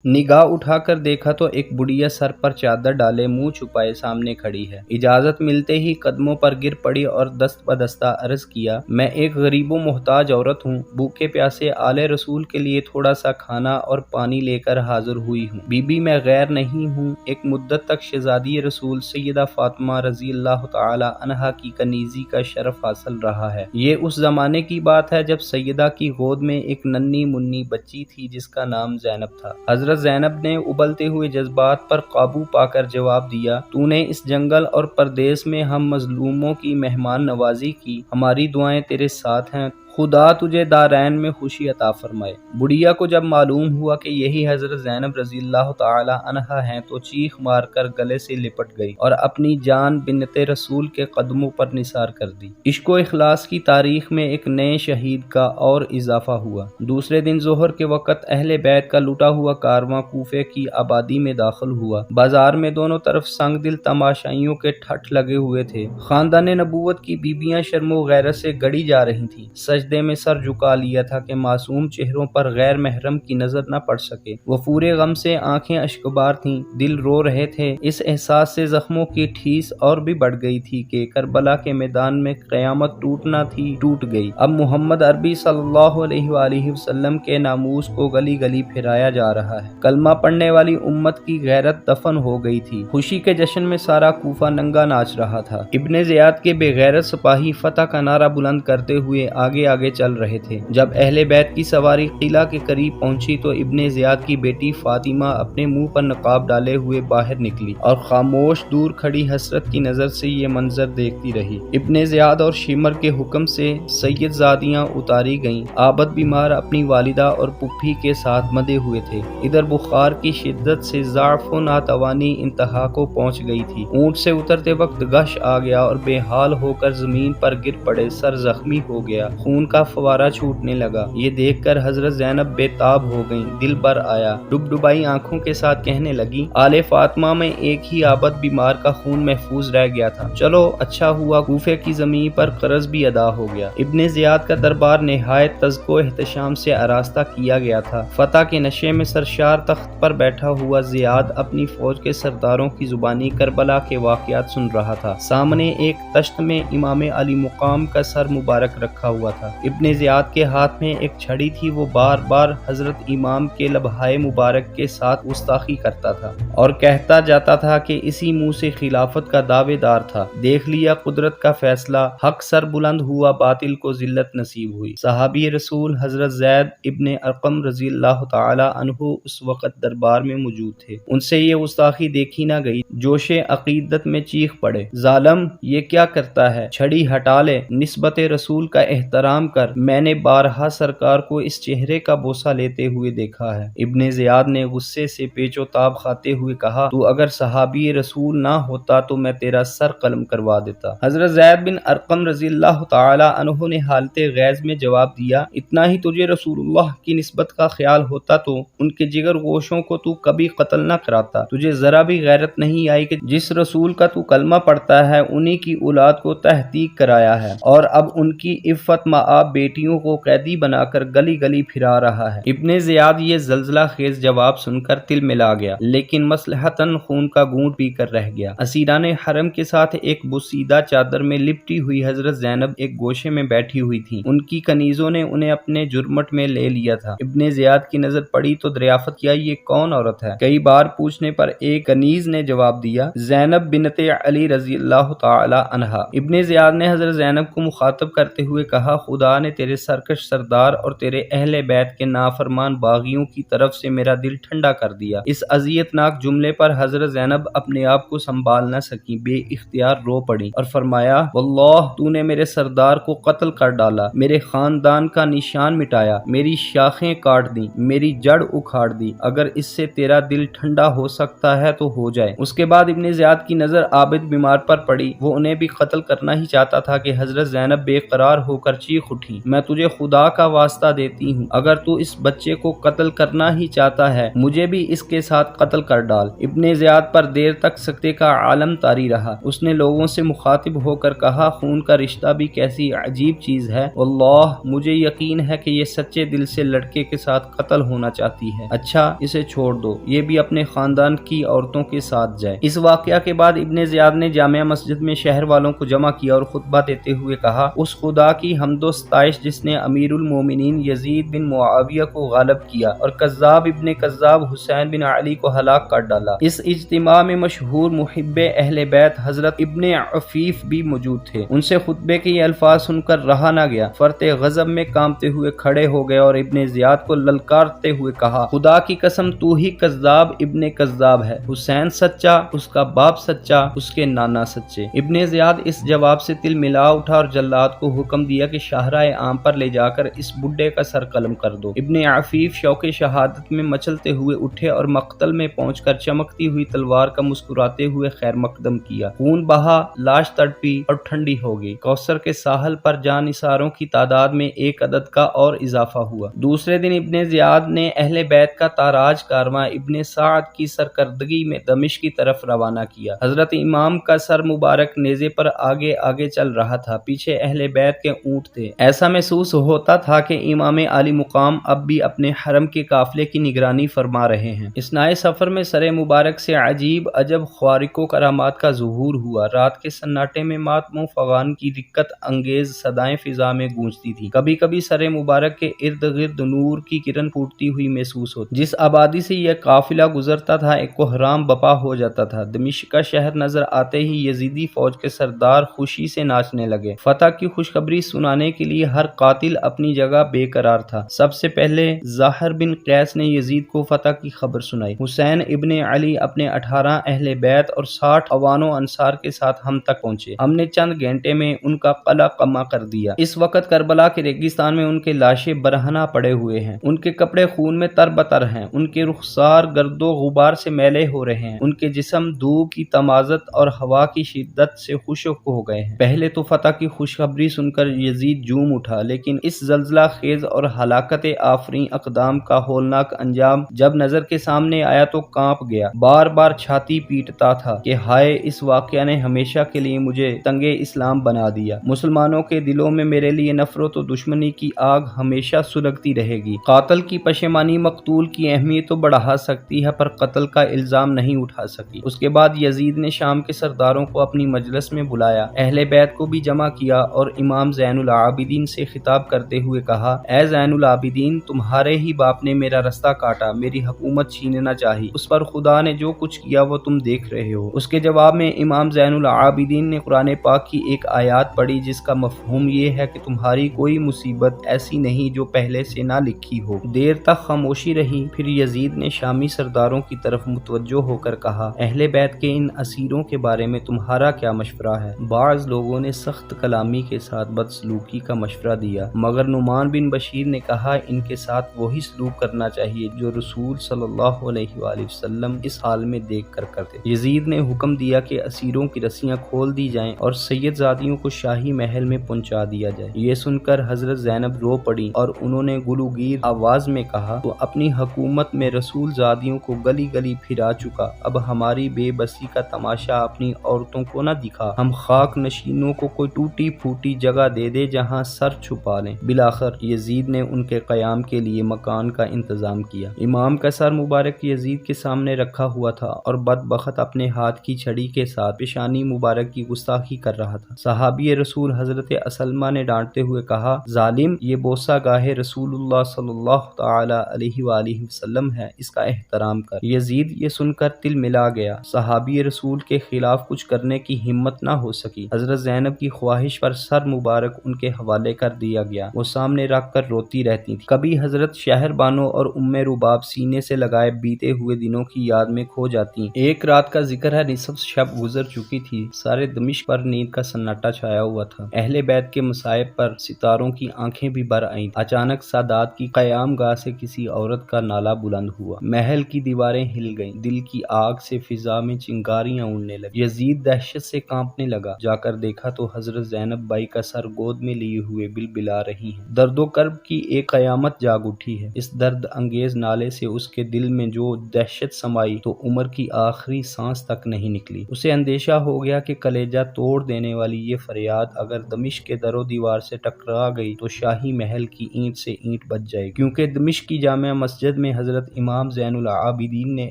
نگاہ اٹھا کر دیکھا تو ایک بڑھیا سر پر چادر ڈالے منہ چھپائے سامنے کھڑی ہے۔ اجازت ملتے ہی قدموں پر گر پڑی اور دست بدستہ عرض کیا، میں ایک غریب و محتاج عورت ہوں، بھوکے پیاسے آل رسول کے لیے تھوڑا سا کھانا اور پانی لے کر حاضر ہوئی ہوں۔ بی بی میں غیر نہیں ہوں، ایک مدت تک شہزادی رسول سیدہ فاطمہ رضی اللہ تعالی عنہا کی کنیزی کا شرف حاصل رہا ہے۔ یہ اس زمانے کی بات ہے جب سیدہ کی گود میں ایک ننھی منھی بچی تھی جس کا نام زینب تھا۔ حضرت زینب نے ابلتے ہوئے جذبات پر قابو پا کر جواب دیا، تو نے اس جنگل اور پردیس میں ہم مظلوموں کی مہمان نوازی کی، ہماری دعائیں تیرے ساتھ ہیں، خدا تجھے دارین میں خوشی عطا فرمائے۔ بڑھیا کو جب معلوم ہوا کہ یہی حضرت زینب رضی اللہ تعالی عنہا ہیں تو چیخ مار کر گلے سے لپٹ گئی اور اپنی جان بنت رسول کے قدموں پر نثار کر دی۔ عشق و اخلاص کی تاریخ میں ایک نئے شہید کا اور اضافہ ہوا۔ دوسرے دن ظہر کے وقت اہل بیت کا لٹا ہوا کارواں کوفے کی آبادی میں داخل ہوا۔ بازار میں دونوں طرف سنگ دل تماشائیوں کے ٹھٹ لگے ہوئے تھے۔ خاندان نبوت کی بیویاں شرم و غیرت سے گڑی جا رہی تھیں۔ سجدے میں سر جھکا لیا تھا کہ معصوم چہروں پر غیر محرم کی نظر نہ پڑ سکے۔ وفور غم سے آنکھیں اشکبار تھیں، دل رو رہے تھے۔ اس احساس سے زخموں کی ٹھیس اور بھی بڑھ گئی تھی کہ کربلا کے میدان میں قیامت ٹوٹنا تھی ٹوٹ گئی۔ اب محمد عربی صلی اللہ علیہ وآلہ وسلم کے ناموس کو گلی گلی پھرایا جا رہا ہے۔ کلمہ پڑھنے والی امت کی غیرت دفن ہو گئی تھی۔ خوشی کے جشن میں سارا کوفہ ننگا ناچ رہا تھا۔ ابن زیاد کے بے غیرت سپاہی فتح کا نعرہ بلند کرتے ہوئے آگے آگے چل رہے تھے۔ جب اہل بیت کی سواری قلعہ کے قریب پہنچی تو ابن زیاد کی بیٹی فاطمہ اپنے منہ پر نقاب ڈالے ہوئے باہر نکلی اور خاموش دور کھڑی حسرت کی نظر سے یہ منظر دیکھتی رہی۔ ابن زیاد اور شمر کے حکم سے سید زادیاں اتاری گئیں۔ عابد بیمار اپنی والدہ اور پھپھی کے ساتھ مدے ہوئے تھے۔ ادھر بخار کی شدت سے ضعف و ناتوانی انتہا کو پہنچ گئی تھی۔ اونٹ سے اترتے وقت غش آ گیا اور بے حال ہو کر زمین پر گر پڑے، سر زخمی ہو گیا، خون کا فوارہ چھوٹنے لگا۔ یہ دیکھ کر حضرت زینب بے تاب ہو گئیں، دل بھر آیا، ڈب ڈبائی آنکھوں کے ساتھ کہنے لگی، آل فاطمہ میں ایک ہی عابد بیمار کا خون محفوظ رہ گیا تھا، چلو اچھا ہوا کوفے کی زمین پر قرض بھی ادا ہو گیا۔ ابن زیاد کا دربار نہایت تزک و احتشام سے آراستہ کیا گیا تھا۔ فتح کے نشے میں سرشار تخت پر بیٹھا ہوا زیاد اپنی فوج کے سرداروں کی زبانی کربلا کے واقعات سن رہا تھا۔ سامنے ایک تشت میں امام علی مقام کا سر مبارک رکھا ہوا تھا۔ ابن زیاد کے ہاتھ میں ایک چھڑی تھی، وہ بار بار حضرت امام کے لبہائے مبارک کے ساتھ گستاخی کرتا تھا اور کہتا جاتا تھا کہ اسی منہ سے خلافت کا دعوے دار تھا۔ دیکھ لیا قدرت کا فیصلہ، حق سر بلند ہوا، باطل کو ذلت نصیب ہوئی۔ صحابی رسول حضرت زید ابن ارقم رضی اللہ تعالی عنہ اس وقت دربار میں موجود تھے۔ ان سے یہ گستاخی دیکھی نہ گئی، جوش عقیدت میں چیخ پڑے، ظالم یہ کیا کرتا ہے، چھڑی ہٹا لے، نسبت رسول کا احترام کر، میں نے بارہا سرکار کو اس چہرے کا بوسہ لیتے ہوئے دیکھا ہے۔ ابن زیاد نے غصے سے پیچ و تاب کھاتے ہوئے کہا، تو اگر صحابی رسول نہ ہوتا تو میں تیرا سر قلم کروا دیتا۔ حضرت زید بن ارقم رضی اللہ تعالی عنہ نے حالت غیظ میں جواب دیا، اتنا ہی تجھے رسول اللہ کی نسبت کا خیال ہوتا تو ان کے جگر گوشوں کو تو کبھی قتل نہ کراتا۔ تجھے ذرا بھی غیرت نہیں آئی کہ جس رسول کا تو کلمہ پڑھتا ہے انہی کی اولاد کو تحقیق کرایا ہے اور اب ان کی عفت مآب بیٹیوں کو قیدی بنا کر گلی گلی پھرا رہا ہے۔ ابن زیاد یہ زلزلہ خیز جواب سن کر تل ملا گیا، لیکن مصلحتاً خون کا گھونٹ پی کر رہ گیا۔ اسیران حرم کے ساتھ ایک بوسیدہ چادر میں لپٹی ہوئی حضرت زینب ایک گوشے میں بیٹھی ہوئی تھی۔ ان کی کنیزوں نے انہیں اپنے جرمٹ میں لے لیا تھا۔ ابن زیاد کی نظر پڑی تو دریافت کیا، یہ کون عورت ہے؟ کئی بار پوچھنے پر ایک کنیز نے جواب دیا، زینب بنت علی رضی اللہ تعالی عنہا۔ ابن زیاد نے حضرت زینب کو مخاطب کرتے ہوئے کہا، خدا نے تیرے سرکش سردار اور تیرے اہل بیت کے نافرمان باغیوں کی طرف سے میرا دل ٹھنڈا کر دیا۔ اس اذیت ناک جملے پر حضرت زینب اپنے آپ کو سنبھال نہ سکی، بے اختیار رو پڑی اور فرمایا، واللہ تو نے میرے سردار کو قتل کر ڈالا، میرے خاندان کا نشان مٹایا، میری شاخیں کاٹ دیں، میری جڑ اکھاڑ دی، اگر اس سے تیرا دل ٹھنڈا ہو سکتا ہے تو ہو جائے۔ اس کے بعد ابن زیاد کی نظر عابد بیمار پر پڑی، وہ انہیں بھی قتل کرنا ہی چاہتا تھا کہ حضرت زینب بے قرار ہو کر چیخ چیخ اٹھی، میں تجھے خدا کا واسطہ دیتی ہوں، اگر تو اس بچے کو قتل کرنا ہی چاہتا ہے مجھے بھی اس کے ساتھ قتل کر ڈال۔ ابن زیاد پر دیر تک سکتے کا عالم طاری رہا۔ اس نے لوگوں سے مخاطب ہو کر کہا، خون کا رشتہ بھی کیسی عجیب چیز ہے، واللہ مجھے یقین ہے کہ یہ سچے دل سے لڑکے کے ساتھ قتل ہونا چاہتی ہے، اچھا اسے چھوڑ دو، یہ بھی اپنے خاندان کی عورتوں کے ساتھ جائے۔ اس واقعہ کے بعد ابن زیاد نے جامع مسجد میں شہر والوں کو جمع کیا اور خطبہ دیتے ہوئے کہا، اس خدا کی حمد و ستائش جس نے امیر المومنین یزید بن معاویہ کو غالب کیا اور کذاب ابن کذاب حسین بن علی کو ہلاک کر ڈالا۔ اس اجتماع میں مشہور محب اہل بیت حضرت ابن عفیف بھی موجود تھے۔ ان سے خطبے کے یہ الفاظ سن کر رہا نہ گیا، فرط غضب میں کانپتے ہوئے کھڑے ہو گئے اور ابن زیاد کو للکارتے ہوئے کہا، خدا کی قسم تو ہی کذاب ابن کذاب ہے، حسین سچا، اس کا باپ سچا، اس کے نانا سچے۔ ابن زیاد اس جواب سے تل ملا اٹھا اور جلاد کو حکم دیا کہ شاہراہ عام پر لے جا کر اس بڈھے کا سر قلم کر دو۔ ابن عفیف شوق شہادت میں مچلتے ہوئے اٹھے اور مقتل میں پہنچ کر چمکتی ہوئی تلوار کا مسکراتے ہوئے خیر مقدم کیا۔ خون بہا، لاش تڑپی اور ٹھنڈی ہو گئی۔ کوثر کے ساحل پر جاں نثاروں کی تعداد میں ایک عدد کا اور اضافہ ہوا۔ دوسرے دن ابن زیاد نے اہل بیت کا تاراج کارواں ابن سعد کی سرکردگی میں دمشق کی طرف روانہ کیا۔ حضرت امام کا سر مبارک نیزے پر آگے آگے چل رہا تھا، پیچھے اہل بیت کے اونٹ تھے۔ ایسا محسوس ہوتا تھا کہ امام عالی مقام اب بھی اپنے حرم کے قافلے کی نگرانی فرما رہے ہیں۔ اثناء سفر میں سر مبارک سے عجیب عجب خوارق و کرامات کا ظہور ہوا۔ رات کے سناٹے میں ماتم و فغان کی رکت انگیز صدائیں فضا میں گونجتی تھی۔ کبھی کبھی سر مبارک کے ارد گرد نور کی کرن پھوٹتی ہوئی محسوس ہوتی۔ جس آبادی سے یہ قافلہ گزرتا تھا ایک کوہرام بپا ہو جاتا تھا۔ دمشق کا شہر نظر آتے ہی یزیدی فوج کے سردار خوشی سے ناچنے لگے۔ فتح کی خوشخبری سنانے کے لیے ہر قاتل اپنی جگہ بے قرار تھا۔ سب سے پہلے زاہر بن قیس نے یزید کو فتح کی خبر سنائی۔ حسین ابن علی اپنے 18 اہل بیت اور 60 عوان و انصار کے ساتھ ہم تک پہنچے۔ ہم نے چند گھنٹے میں ان کا قلعہ قمع کر دیا۔ اس وقت کربلا کے ریگستان میں ان کے لاشیں برہنہ پڑے ہوئے ہیں، ان کے کپڑے خون میں تر بتر ہیں، ان کے رخسار گرد و غبار سے میلے ہو رہے ہیں، ان کے جسم دھوپ کی تمازت اور ہوا کی شدت سے خشک ہو گئے ہیں۔ پہلے تو فتح کی خوشخبری سن کر یزید جوم اٹھا، لیکن اس زلزلہ خیز اور ہلاکت آفریں اقدام کا ہولناک انجام جب نظر کے سامنے آیا تو کانپ گیا، بار بار چھاتی پیٹتا تھا کہ ہائے، اس واقعہ نے ہمیشہ کے لیے مجھے تنگے اسلام بنا دیا۔ مسلمانوں کے دلوں میں میرے لیے نفرت و دشمنی کی آگ ہمیشہ سلگتی رہے گی۔ قاتل کی پشیمانی مقتول کی اہمیت تو بڑھا سکتی ہے پر قتل کا الزام نہیں اٹھا سکتی۔ اس کے بعد یزید نے شام کے سرداروں کو اپنی مجلس میں بلایا، اہل بیت کو بھی جمع کیا اور امام زین العابدین سے خطاب کرتے ہوئے کہا، اے زین العابدین، تمہارے ہی باپ نے میرا رستہ کاٹا، میری حکومت چھیننا چاہی، اس پر خدا نے جو کچھ کیا وہ تم دیکھ رہے ہو۔ اس کے جواب میں امام زین العابدین نے قرآن پاک کی ایک آیات پڑھی جس کا مفہوم یہ ہے کہ تمہاری کوئی مصیبت ایسی نہیں جو پہلے سے نہ لکھی ہو۔ دیر تک خاموشی رہی، پھر یزید نے شامی سرداروں کی طرف متوجہ ہو کر کہا، اہل بیت کے ان اسیروں کے بارے میں تمہارا کیا مشورہ ہے؟ بعض لوگوں نے سخت کلامی کے ساتھ بدسلوکی کا مشورہ دیا، مگر نعمان بن بشیر نے کہا، ان کے ساتھ وہی سلوک کرنا چاہیے جو رسول صلی اللہ علیہ وآلہ وسلم اس حال میں دیکھ کر کرتے۔ یزید نے حکم دیا کہ اسیروں کی رسیاں کھول دی جائیں اور سید زادیوں کو شاہی محل میں پہنچا دیا جائے۔ یہ سن کر حضرت زینب رو پڑی اور انہوں نے گلوگیر آواز میں کہا، تو اپنی حکومت میں رسول زادیوں کو گلی گلی پھرا چکا، اب ہماری بے بسی کا تماشا اپنی عورتوں کو نہ دکھا، ہم خاک نشینوں کو کوئی ٹوٹی پھوٹی جگہ دے دے جہاں سر چھپا لیں۔ بالآخر یزید نے ان کے قیام کے لیے مکان کا انتظام کیا۔ امام کا سر مبارک یزید کے سامنے رکھا ہوا تھا اور بدبخت اپنے ہاتھ کی چھڑی کے ساتھ پیشانی مبارک کی گستاخی کر رہا تھا۔ صحابی رسول حضرت اسلمہ نے ڈانٹتے ہوئے کہا، ظالم، یہ بوسہ گاہ رسول اللہ صلی اللہ تعالی علیہ وآلہ وسلم ہے، اس کا احترام کر۔ یزید یہ سن کر تل ملا گیا، صحابی رسول کے خلاف کچھ کرنے کی ہمت نہ ہو سکی۔ حضرت زینب کی خواہش پر سر مبارک ان کے حوالے کر دیا گیا، وہ سامنے رکھ کر روتی رہتی تھی۔ کبھی حضرت شہر بانو اور ام رباب سینے سے لگائے بیتے ہوئے دنوں کی یاد میں کھو جاتی۔ ایک رات کا ذکر ہے، نصف شب گزر چکی تھی، سارے دمشق پر نیند کا سناٹا چھایا ہوا تھا۔ اہل بیت کے مصائب پر ستاروں کی آنکھیں بھی بر آئیں۔ اچانک سادات کی قیام گاہ سے کسی عورت کا نالہ بلند ہوا، محل کی دیواریں ہل گئیں، دل کی آگ سے فضا میں چنگاریاں اڑنے لگیں۔ یزید دہشت سے کانپنے لگا، جا کر دیکھا تو حضرت زینب بائی کا سر گود میں لیے لیے ہوئے بلبلا رہی ہیں۔ درد و کرب کی ایک قیامت جاگ اٹھی ہے۔ اس درد انگیز نالے سے اس کے دل میں جو دہشت سمائی تو عمر کی آخری سانس تک نہیں نکلی۔ اسے اندیشہ ہو گیا کہ کلیجہ توڑ دینے والی یہ فریاد اگر دمشق کے در و دیوار سے ٹکرا گئی تو شاہی محل کی اینٹ سے اینٹ بچ جائے گی، کیونکہ دمشق کی جامع مسجد میں حضرت امام زین العابدین نے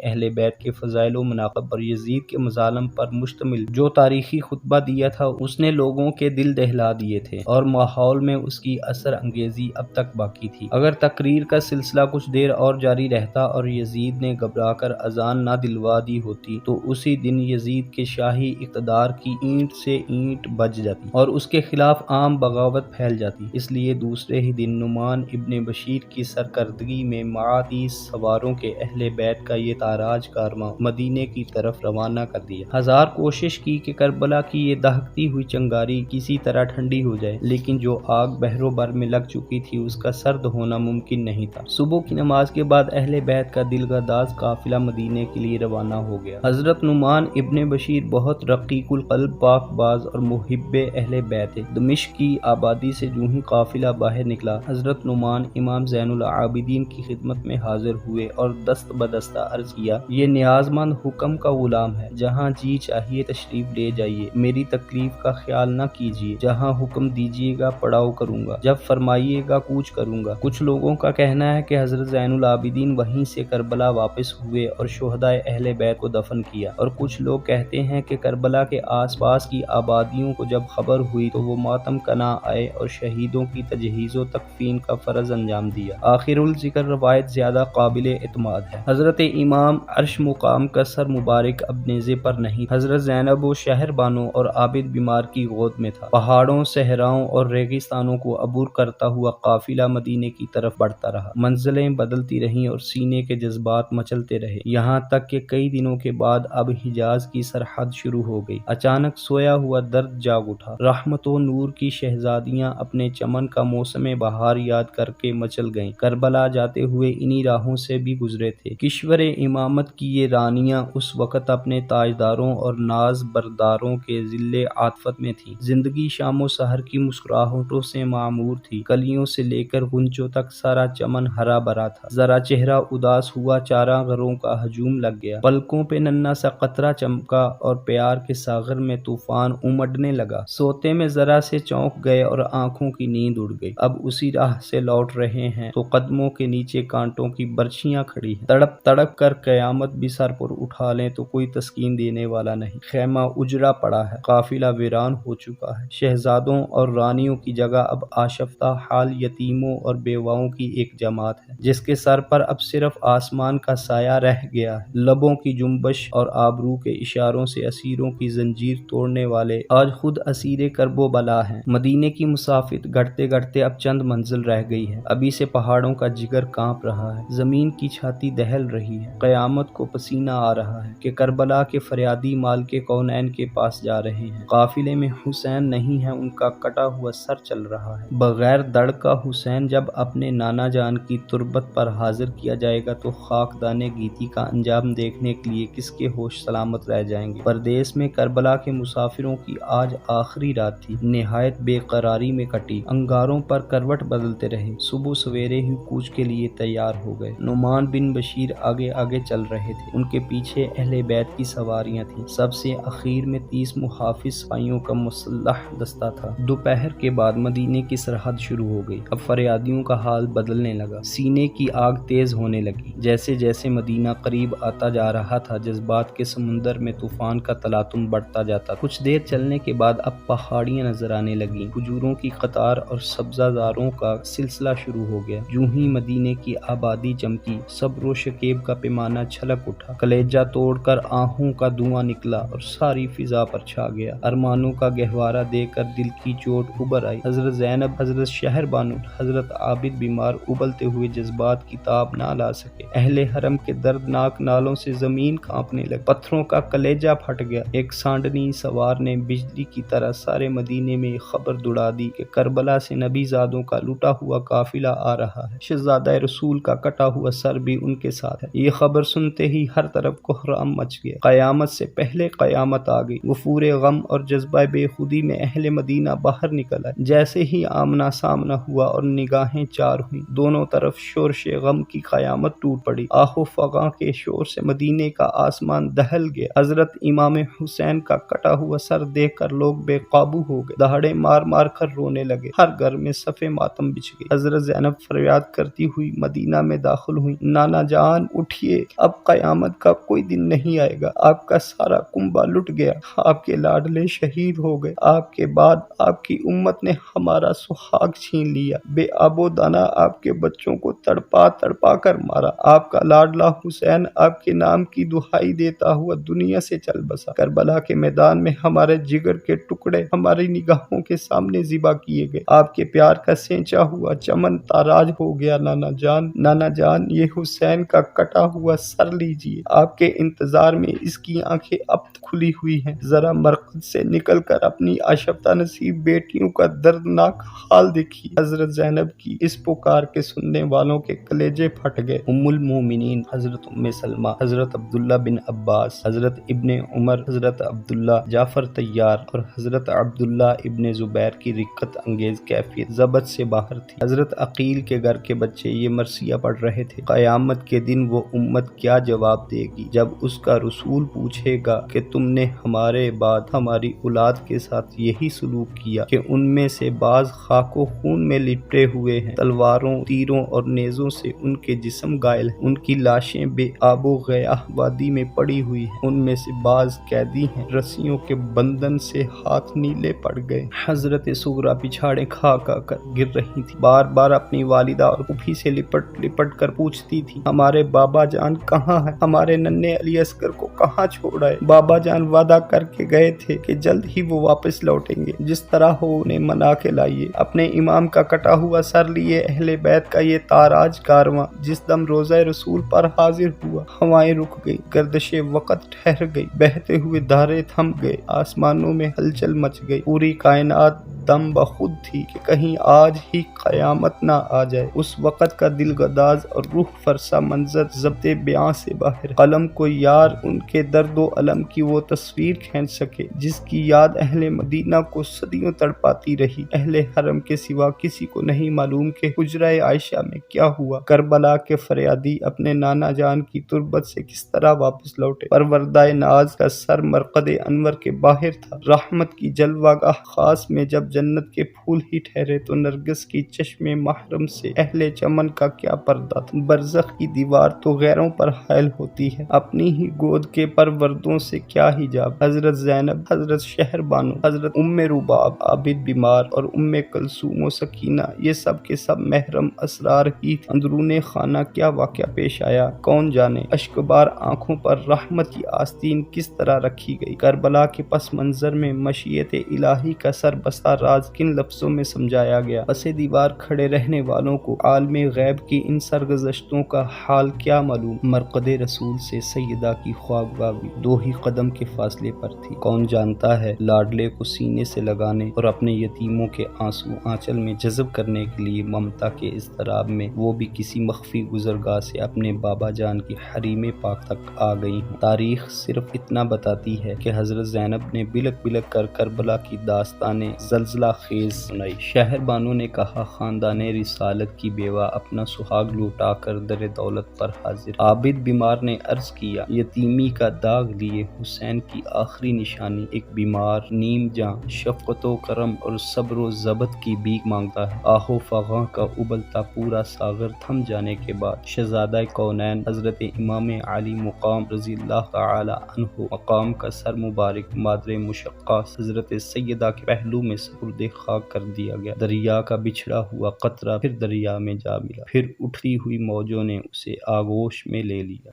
اہل بیت کے فضائل و مناقب اور یزید کے مظالم پر مشتمل جو تاریخی خطبہ دیا تھا اس نے لوگوں کے دل دہلا دیے تھے اور ماحول میں اس کی اثر انگیزی اب تک باقی تھی۔ اگر تقریر کا سلسلہ کچھ دیر اور جاری رہتا اور یزید نے گھبرا کر اذان نہ دلوا دی ہوتی تو اسی دن یزید کے شاہی اقتدار کی اینٹ سے اینٹ بچ جاتی اور اس کے خلاف عام بغاوت پھیل جاتی۔ اس لیے دوسرے ہی دن نعمان ابن بشیر کی سرکردگی میں معاذ 30 سواروں کے اہل بیت کا یہ تاراج کارواں مدینے کی طرف روانہ کر دیا۔ ہزار کوشش کی کہ کربلا کی یہ دہکتی ہوئی چنگاری کسی طرح ٹھنڈی ہو جائے، لیکن جو آگ بحر و بر میں لگ چکی تھی اس کا سرد ہونا ممکن نہیں تھا۔ صبح کی نماز کے بعد اہل بیت کا دلگداز قافلہ مدینے کے لیے روانہ ہو گیا۔ حضرت نعمان ابن بشیر بہت رقیق القلب، پاک باز اور محب اہل بیت تھے۔ دمشق کی آبادی سے جو ہی قافلہ باہر نکلا، حضرت نعمان امام زین العابدین کی خدمت میں حاضر ہوئے اور دست بدستہ عرض کیا، یہ نیاز مند حکم کا غلام ہے، جہاں جی چاہیے تشریف لے جائیے، میری تکلیف کا خیال نہ کیجیے، جہاں حکم دیجیے گا پڑاؤ کروں گا، جب فرمائیے گا کوچ کروں گا۔ کچھ لوگوں کا کہنا ہے کہ حضرت زین العابدین وہیں سے کربلا واپس ہوئے اور شہدائے اہل بیت کو دفن کیا، اور کچھ لوگ کہتے ہیں کہ کربلا کے آس پاس کی آبادیوں کو جب خبر ہوئی تو وہ ماتم کنا آئے اور شہیدوں کی تجہیز و تکفین کا فرض انجام دیا۔ آخر الذکر روایت زیادہ قابل اعتماد ہے۔ حضرت امام عرش مقام کا سر مبارک اب نیزے پر نہیں، حضرت زینب و شہر بانو اور عابد بیمار کی گود میں تھا۔ پہاڑوں، صحراؤں اور ریگستانوں کو عبور کرتا ہوا قافلہ مدینے کی طرف بڑھتا رہا۔ منزلیں بدلتی رہیں اور سینے کے جذبات مچلتے رہے، یہاں تک کہ کئی دنوں کے بعد اب حجاز کی سرحد شروع ہو گئی۔ اچانک سویا ہوا درد جاگ اٹھا۔ رحمت و نور کی شہزادیاں اپنے چمن کا موسم بہار یاد کر کے مچل گئیں۔ کربلا جاتے ہوئے انہی راہوں سے بھی گزرے تھے۔ کشور امامت کی یہ رانیاں اس وقت اپنے تاجداروں اور ناز برداروں کے ذل عاطفت میں تھیں۔ زندگی شام و سحر کی مسکراہٹوں سے معمور تھی۔ کلیوں سے لے کر غنچوں تک سارا چمن ہرا بھرا تھا۔ ذرا چہرہ اداس ہوا، چارہ غروں کا ہجوم لگ گیا، پلکوں پہ ننھا سا قطرہ چمکا اور پیار کے ساغر میں طوفان امڈنے لگا۔ سوتے میں ذرا سے چونک گئے اور آنکھوں کی نیند اڑ گئی۔ اب اسی راہ سے لوٹ رہے ہیں تو قدموں کے نیچے کانٹوں کی برچھیاں کھڑی ہیں۔ تڑپ تڑپ کر قیامت بھی سر پر اٹھا لیں تو کوئی تسکین دینے والا نہیں۔ خیمہ اجڑا پڑا ہے، قافلہ ویران ہو چکا ہے۔ شہزادوں اور رانیوں کی جگہ اب آشفتہ حال یتیموں اور بیواؤں کی ایک جماعت ہے، جس کے سر پر اب صرف آسمان کا سایہ رہ گیا ہے۔ لبوں کی جنبش اور آبرو کے اشاروں سے اسیروں کی زنجیر توڑنے والے آج خود اسیر کرب و بلا ہیں۔ مدینے کی مسافت گھٹتے گھٹتے اب چند منزل رہ گئی ہے۔ ابھی سے پہاڑوں کا جگر کانپ رہا ہے، زمین کی چھاتی دہل رہی ہے، قیامت کو پسینہ آ رہا ہے کہ کربلا کے فریادی مالک کونین کے پاس جا رہے ہیں۔ قافلے میں حسین نہیں ہے، ان کا کٹا ہوا سر چل رہا ہے۔ بغیر دڑ کا حسین جب اپنے نانا جان کی تربت پر حاضر کیا جائے گا تو خاکدان گیتی کا انجام دیکھنے کے لیے کس کے ہوش سلامت رہ جائیں گے۔ پردیس میں کربلا کے مسافروں کی آج آخری رات تھی، نہایت بے قراری میں کٹی۔ انگاروں پر کروٹ بدلتے رہے، صبح سویرے ہی کوچ کے لیے تیار ہو گئے۔ نعمان بن بشیر آگے آگے چل رہے تھے، ان کے پیچھے اہل بیت کی سواریاں تھیں۔ سب سے اخیر میں 30 محافظ سپاہیوں کا مسلح دستہ تھا۔ دوپہر کے بعد مدینے کی سرحد شروع ہو گئی۔ اب فریادیوں کا حال بدلنے لگا، سینے کی آگ تیز ہونے لگی۔ جیسے جیسے مدینہ قریب آتا جا رہا تھا، جذبات کے سمندر میں طوفان کا تلاطم بڑھتا جاتا۔ کچھ دیر چلنے کے بعد اب پہاڑیاں نظر آنے لگیں، کھجوروں کی قطار اور سبزہ زاروں کا سلسلہ شروع ہو گیا۔ یوں ہی مدینے کی آبادی چمکی، صبر و شکیب کا پیمانہ چھلک اٹھا، کلیجہ توڑ کر آہوں کا دھواں نکلا اور ساری فضا پر چھا گیا۔ ارمانوں کا گہوارہ دے کر دل کی چوٹ ابھر آئی۔ حضرت زینب، حضرت شہر بانو، حضرت عابد بیمار ابلتے ہوئے جذبات کی تاب نہ لا سکے۔ اہل حرم کے دردناک نالوں سے زمین کانپنے لگی، پتھروں کا کلیجہ پھٹ گیا۔ ایک سانڈنی سوار نے بجلی کی طرح سارے مدینے میں خبر دوڑا دی کہ کربلا سے نبی زادوں کا لٹا ہوا قافلہ آ رہا ہے، شہزادہ رسول کا کٹا ہوا سر بھی ان کے ساتھ ہے۔ یہ خبر سنتے ہی ہر طرف کوہرام مچ گیا، قیامت سے پہلے قیامت آ گئی۔ وفور غم اور جذبہ بے خودی میں اہل مدینہ باہر نکل آئے۔ جیسے ہی آمنا سامنا ہوا اور نگاہیں چار ہوئیں، دونوں طرف شورش غم کی قیامت ٹوٹ پڑی۔ آہ و فغاں کے شور سے مدینے کا آسمان دہل گیا۔ حضرت امام حسین کا کٹا ہوا سر دیکھ کر لوگ بے قابو ہو گئے، دہاڑے مار مار کر رونے لگے۔ ہر گھر میں صف ماتم بچھ گئی۔ حضرت زینب فریاد کرتی ہوئی مدینہ میں داخل ہوئی، نانا جان اٹھیے، اب قیامت کا کوئی دن نہیں آئے گا، آپ کا سارا کنبہ لٹ گیا، آپ کے لاڈلے شہید ہو گئے، آپ کے بعد آپ کی امت نے ہمارا سہاگ چھین لیا، بے آب و دانا آپ کے بچوں کو تڑپا تڑپا کر مارا، آپ کا لاڈلا حسین آپ کے نام کی دہائی دیتا ہوا دنیا سے چل بسا، کربلا کے میدان میں ہمارے جگر کے ٹکڑے ہماری نگاہوں کے سامنے ذبح کیے گئے، آپ کے پیار کا سینچا ہوا چمن تاراج ہو گیا۔ نانا جان، نانا جان، یہ حسین کا کٹا ہوا سر لیجیے، آپ کے انتظار میں اس کی آنکھیں اب کھلی ہوئی ہیں، ذرا مرقد سے نکل کر اپنی آشفتہ نصیب بیٹیوں کا دردناک حال دیکھیے۔ حضرت زینب کی اس پکار کے سننے والوں کے کلیجے پھٹ گئے۔ ام المومنین حضرت ام سلمہ، حضرت عبداللہ بن عباس، حضرت ابن عمر، حضرت عبداللہ جعفر طیار اور حضرت عبداللہ ابن زبیر کی رقت انگیز کیفیت ضبط سے باہر تھی۔ حضرت عقیل کے گھر کے بچے یہ مرثیہ پڑھ رہے تھے، قیامت کے دن وہ امت کیا جواب دے گی جب اس کا رسول پوچھے گا کہ تم نے ہمارے بعد ہماری اولاد کے ساتھ یہی سلوک کیا کہ ان میں سے بعض خاک و خون میں لپٹے ہوئے ہیں، تلواروں، تیروں اور نیزوں سے ان کے جسم گائل ہیں، ان کی لاشیں بے آب و گیاہ وادی میں پڑی ہوئی ہیں، ان میں سے بعض قیدی ہیں، رسیوں کے بندھن سے ہاتھ نیلے پڑ گئے۔ حضرت سغرا پچھاڑے کھا کھا کر گر رہی تھی، بار بار اپنی والدہ اور پھوپھی سے لپٹ لپٹ کر پوچھتی تھی، ہمارے بابا جان کہاں ہے؟ ہمارے ننھے علی اصغر کو کہاں چھوڑا ہے؟ بابا جان وعدہ کر کے گئے تھے کہ جلد ہی وہ واپس لوٹیں گے، جس طرح ہو انہیں منا کے لائیے۔ اپنے امام کا کٹا ہوا سر لیے اہل بیت کا یہ تاراج کارواں جس دم روضہ رسول پر حاضر ہوا، ہوائیں رک گئی، گردش وقت ٹھہر گئی، بہتے ہوئے دھارے تھم گئے، آسمانوں میں ہلچل مچ گئی، پوری کائنات دم بخود تھی کہ کہیں آج ہی قیامت نہ آ جائے۔ اس وقت کا دلگداز اور روح فرسا منظر ضبط بیاں سے باہر، قلم کو یار ان کے درد و علم کی وہ تصویر کھینچ سکے جس کی یاد اہل مدینہ کو صدیوں تڑپاتی رہی۔ اہل حرم کے سوا کسی کو نہیں معلوم کہ حجرہ عائشہ میں کیا ہوا، کربلا کے فریادی اپنے نانا جان کی تربت سے کس طرح واپس لوٹے، پروردہ ناز کا سر مرقد انور کے باہر تھا، رحمت کی جلوہ گاہ خاص میں جب جنت کے پھول ہی ٹھہرے تو نرگس کی چشم محرم سے اہل چمن کا کیا پردہ تھا، برزخ کی دیوار تو غیروں پر حائل ہوتی ہے، اپنی ہی گود کے پروردوں سے کیا حجاب۔ حضرت زینب، حضرت شہر بانو، حضرت ام رباب، عابد بیمار اور ام کلثوم و سکینہ یہ سب کے سب محرم اسرار ہی تھے۔ اندرون خانہ کیا واقعہ پیش آیا کون جانے، اشکبار آنکھوں پر رحمت کی آستین کس طرح رکھی گئی، کربلا کے پس منظر میں مشیت الہی کا سر بسا راز کن لفظوں میں سمجھایا گیا۔ پس دیوار کھڑے رہنے والوں کو عالم غیب کی ان سرگزشتوں کا حال کیا معلوم۔ مرقد رسول سے سیدہ کی خواگواگی 2 ہی قدم کے فاصلے پر تھی، کون جانتا ہے لاڈلے کو سینے سے لگانے اور اپنے یتیموں کے آنسو آنچل میں جذب کرنے کے لیے ممتا کے اضطراب میں وہ بھی کسی مخفی گزرگاہ سے اپنے بابا جان کی حریم پاک تک آ گئی ہوں۔ تاریخ صرف اتنا بتاتی ہے کہ حضرت زینب نے بلک بلک کر کربلا کی داستانیں زلزلہ خیز سنائی۔ شہر بانو نے کہا، خاندان رسالت کی بیوہ اپنا سہاگ لوٹا کر در دولت پر حاضر۔ عابد بیمار نے عرض کیا، یتیمی کا داغ لیے حسین کی آخری نشانی ایک بیمار نیم جاں شفقت و کرم اور صبر و ضبط کی بھیک مانگتا ہے۔ آہ و فغاں کا ابلتا پورا ساغر تھم جانے کے بعد شہزادہ کونین حضرت امام علی مقام رضی اللہ تعالی عنہ مقام کا سر مبارک مادر مشقہ حضرت سیدہ کے پہلو میں سپرد خاک کر دیا گیا۔ دریا کا بچھڑا ہوا قطرہ پھر دریا میں جا ملا، پھر اٹھتی ہوئی موجوں نے اسے آغوش میں لے لیا۔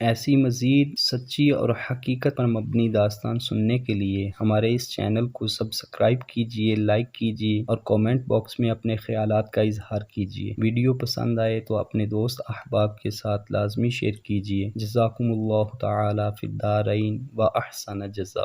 ایسی مزید سچی اور حقیقت پر مبنی داستان سننے کے لیے ہمارے اس چینل کو سبسکرائب کیجیے، لائک کیجیے اور کومنٹ باکس میں اپنے خیالات کا اظہار کیجیے۔ ویڈیو پسند آئے تو اپنے دوست احباب کے ساتھ لازمی شیئر کیجیے۔ جزاکم اللہ تعالی فی الدارین و احسن جزا۔